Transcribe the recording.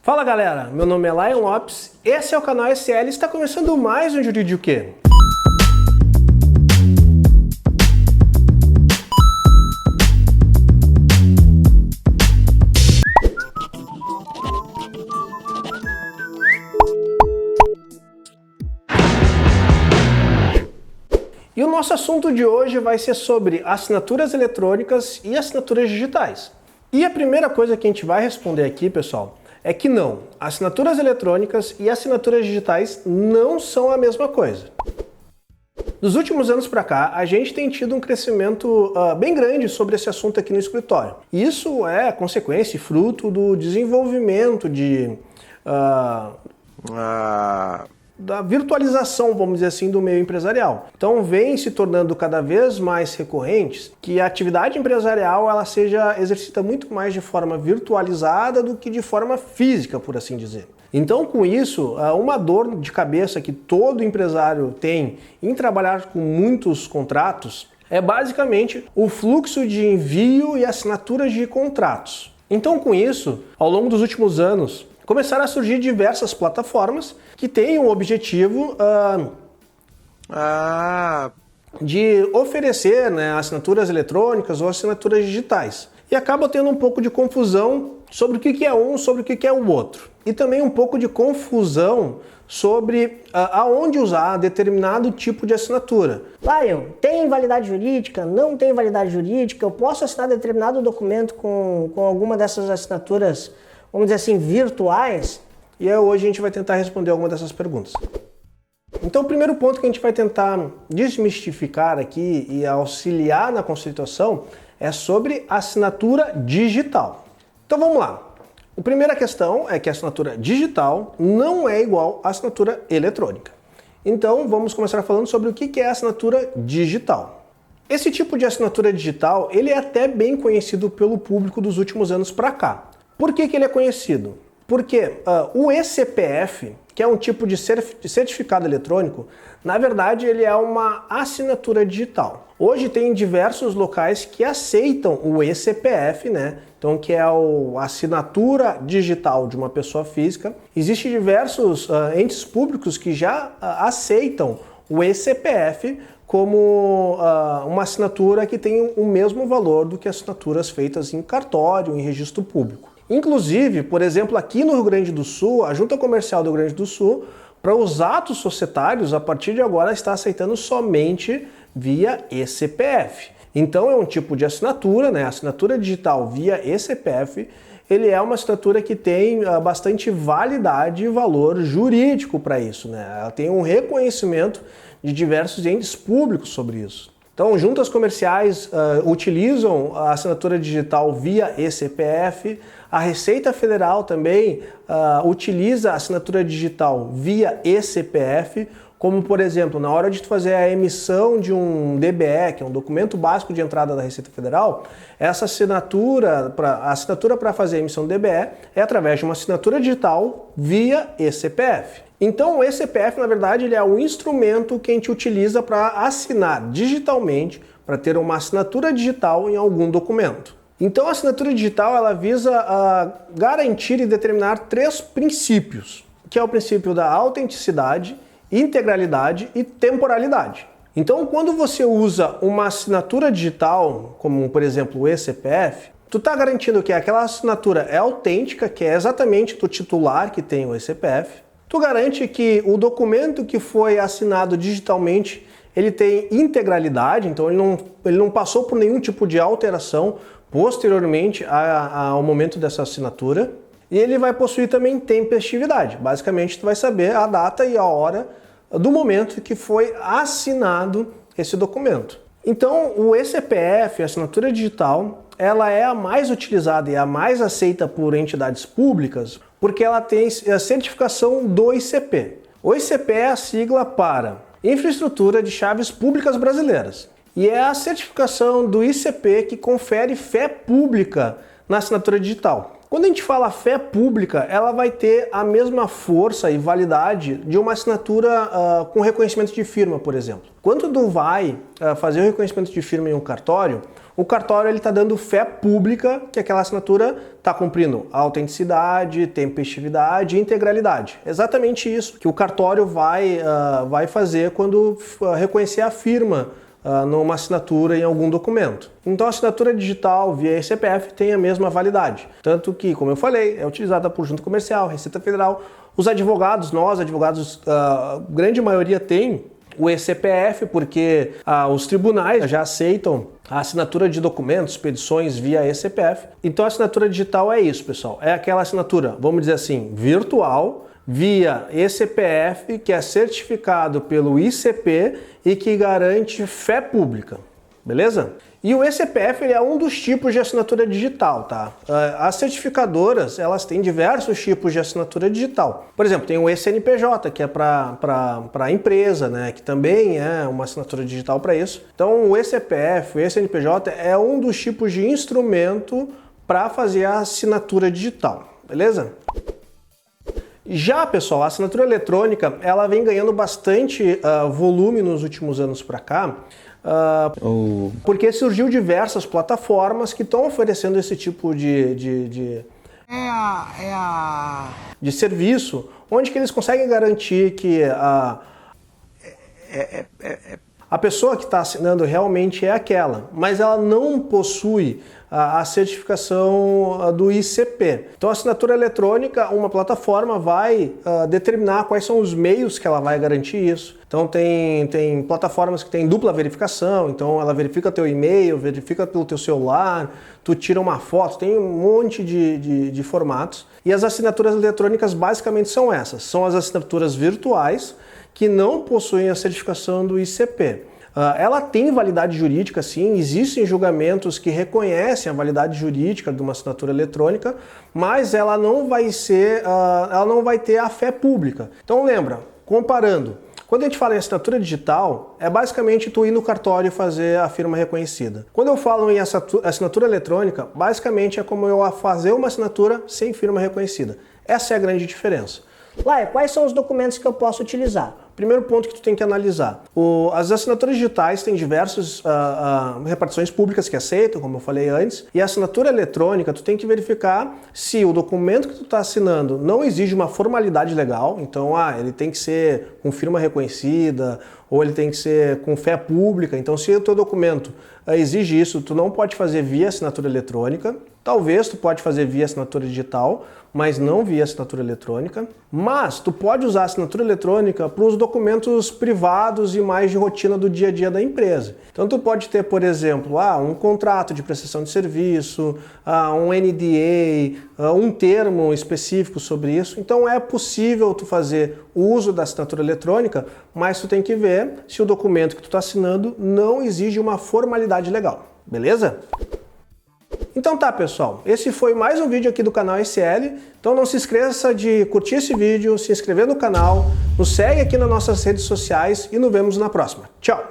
Fala galera, meu nome é Lion Lopes, esse é o canal SL e está começando mais um Jurídico Quê? E o nosso assunto de hoje vai ser sobre assinaturas eletrônicas e assinaturas digitais. E a primeira coisa que a gente vai responder aqui, pessoal, é que não, assinaturas eletrônicas e assinaturas digitais não são a mesma coisa. Dos últimos anos para cá, a gente tem tido um crescimento bem grande sobre esse assunto aqui no escritório. Isso é consequência e fruto do desenvolvimento da virtualização, vamos dizer assim, do meio empresarial. Então vem se tornando cada vez mais recorrentes que a atividade empresarial ela seja exercida muito mais de forma virtualizada do que de forma física, por assim dizer. Então com isso, uma dor de cabeça que todo empresário tem em trabalhar com muitos contratos é basicamente o fluxo de envio e assinaturas de contratos. Então com isso, ao longo dos últimos anos, começaram a surgir diversas plataformas que têm o objetivo de oferecer assinaturas eletrônicas ou assinaturas digitais. E acaba tendo um pouco de confusão sobre o que é um, sobre o que é o outro. E também um pouco de confusão sobre aonde usar determinado tipo de assinatura. Lion, tem validade jurídica? Não tem validade jurídica? Eu posso assinar determinado documento com alguma dessas assinaturas, vamos dizer assim, virtuais? E hoje a gente vai tentar responder alguma dessas perguntas. Então o primeiro ponto que a gente vai tentar desmistificar aqui e auxiliar na conceituação é sobre assinatura digital. Então vamos lá. A primeira questão é que a assinatura digital não é igual à assinatura eletrônica. Então vamos começar falando sobre o que é a assinatura digital. Esse tipo de assinatura digital ele é até bem conhecido pelo público dos últimos anos para cá. Por que ele é conhecido? Porque o eCPF, que é um tipo de certificado eletrônico, na verdade ele é uma assinatura digital. Hoje tem diversos locais que aceitam o eCPF, Então que é a assinatura digital de uma pessoa física. Existem diversos entes públicos que já aceitam o eCPF como uma assinatura que tem o mesmo valor do que assinaturas feitas em cartório, em registro público. Inclusive, por exemplo, aqui no Rio Grande do Sul, a Junta Comercial do Rio Grande do Sul, para os atos societários, a partir de agora está aceitando somente via eCPF. Então é um tipo de assinatura, assinatura digital via eCPF, ele é uma assinatura que tem bastante validade e valor jurídico para isso, Ela tem um reconhecimento de diversos entes públicos sobre isso. Então, juntas comerciais utilizam a assinatura digital via eCPF, a Receita Federal também utiliza a assinatura digital via eCPF, como por exemplo, na hora de fazer a emissão de um DBE, que é um documento básico de entrada da Receita Federal, essa assinatura, a assinatura para fazer a emissão do DBE é através de uma assinatura digital via eCPF. Então o eCPF, na verdade, ele é o instrumento que a gente utiliza para assinar digitalmente, para ter uma assinatura digital em algum documento. Então a assinatura digital ela visa garantir e determinar três princípios, que é o princípio da autenticidade, integralidade e temporalidade. Então quando você usa uma assinatura digital, como por exemplo o eCPF, tu está garantindo que aquela assinatura é autêntica, que é exatamente do titular que tem o eCPF. Tu garante que o documento que foi assinado digitalmente, ele tem integralidade, então ele não passou por nenhum tipo de alteração posteriormente ao momento dessa assinatura. E ele vai possuir também tempestividade. Basicamente, tu vai saber a data e a hora do momento que foi assinado esse documento. Então, o eCPF, a assinatura digital, ela é a mais utilizada e a mais aceita por entidades públicas porque ela tem a certificação do ICP. O ICP é a sigla para Infraestrutura de Chaves Públicas Brasileiras e é a certificação do ICP que confere fé pública na assinatura digital. Quando a gente fala fé pública, ela vai ter a mesma força e validade de uma assinatura com reconhecimento de firma, por exemplo. Quando tu vai fazer o reconhecimento de firma em um cartório, o cartório está dando fé pública que aquela assinatura está cumprindo autenticidade, tempestividade e integralidade. Exatamente isso que o cartório vai fazer quando reconhecer a firma numa assinatura em algum documento. Então a assinatura digital via CPF tem a mesma validade. Tanto que, como eu falei, é utilizada por junta comercial, Receita Federal. Os advogados, nós advogados, a grande maioria tem o eCPF, porque os tribunais já aceitam a assinatura de documentos, petições via eCPF. Então a assinatura digital é isso, pessoal. É aquela assinatura, vamos dizer assim, virtual, via eCPF, que é certificado pelo ICP e que garante fé pública, beleza? E o eCPF ele é um dos tipos de assinatura digital, tá? As certificadoras, elas têm diversos tipos de assinatura digital. Por exemplo, tem o eCNPJ, que é para empresa, né? Que também é uma assinatura digital para isso. Então, o eCPF, o eCNPJ é um dos tipos de instrumento para fazer a assinatura digital, beleza? Já, pessoal, a assinatura eletrônica, ela vem ganhando bastante volume nos últimos anos para cá, porque surgiu diversas plataformas que estão oferecendo esse tipo de serviço, onde que eles conseguem garantir que a pessoa que está assinando realmente é aquela, mas ela não possui a certificação do ICP. Então a assinatura eletrônica, uma plataforma vai determinar quais são os meios que ela vai garantir isso. Então tem plataformas que têm dupla verificação, então ela verifica teu e-mail, verifica pelo teu celular, tu tira uma foto, tem um monte de formatos. E as assinaturas eletrônicas basicamente são essas, são as assinaturas virtuais que não possuem a certificação do ICP. Ela tem validade jurídica, sim, existem julgamentos que reconhecem a validade jurídica de uma assinatura eletrônica, mas ela não vai ter a fé pública. Então lembra, comparando, quando a gente fala em assinatura digital, é basicamente tu ir no cartório fazer a firma reconhecida. Quando eu falo em assinatura eletrônica, basicamente é como eu fazer uma assinatura sem firma reconhecida. Essa é a grande diferença. Laia, quais são os documentos que eu posso utilizar? Primeiro ponto que tu tem que analisar. As assinaturas digitais têm diversas repartições públicas que aceitam, como eu falei antes, e a assinatura eletrônica tu tem que verificar se o documento que tu está assinando não exige uma formalidade legal, então ele tem que ser com firma reconhecida, ou ele tem que ser com fé pública, então se o teu documento exige isso, tu não pode fazer via assinatura eletrônica. Talvez tu pode fazer via assinatura digital, mas não via assinatura eletrônica. Mas tu pode usar a assinatura eletrônica para os documentos privados e mais de rotina do dia a dia da empresa. Então tu pode ter, por exemplo, um contrato de prestação de serviço, um NDA, um termo específico sobre isso. Então é possível tu fazer o uso da assinatura eletrônica, mas tu tem que ver se o documento que tu está assinando não exige uma formalidade legal. Beleza? Então tá, pessoal, esse foi mais um vídeo aqui do canal SL, então não se esqueça de curtir esse vídeo, se inscrever no canal, nos segue aqui nas nossas redes sociais e nos vemos na próxima. Tchau!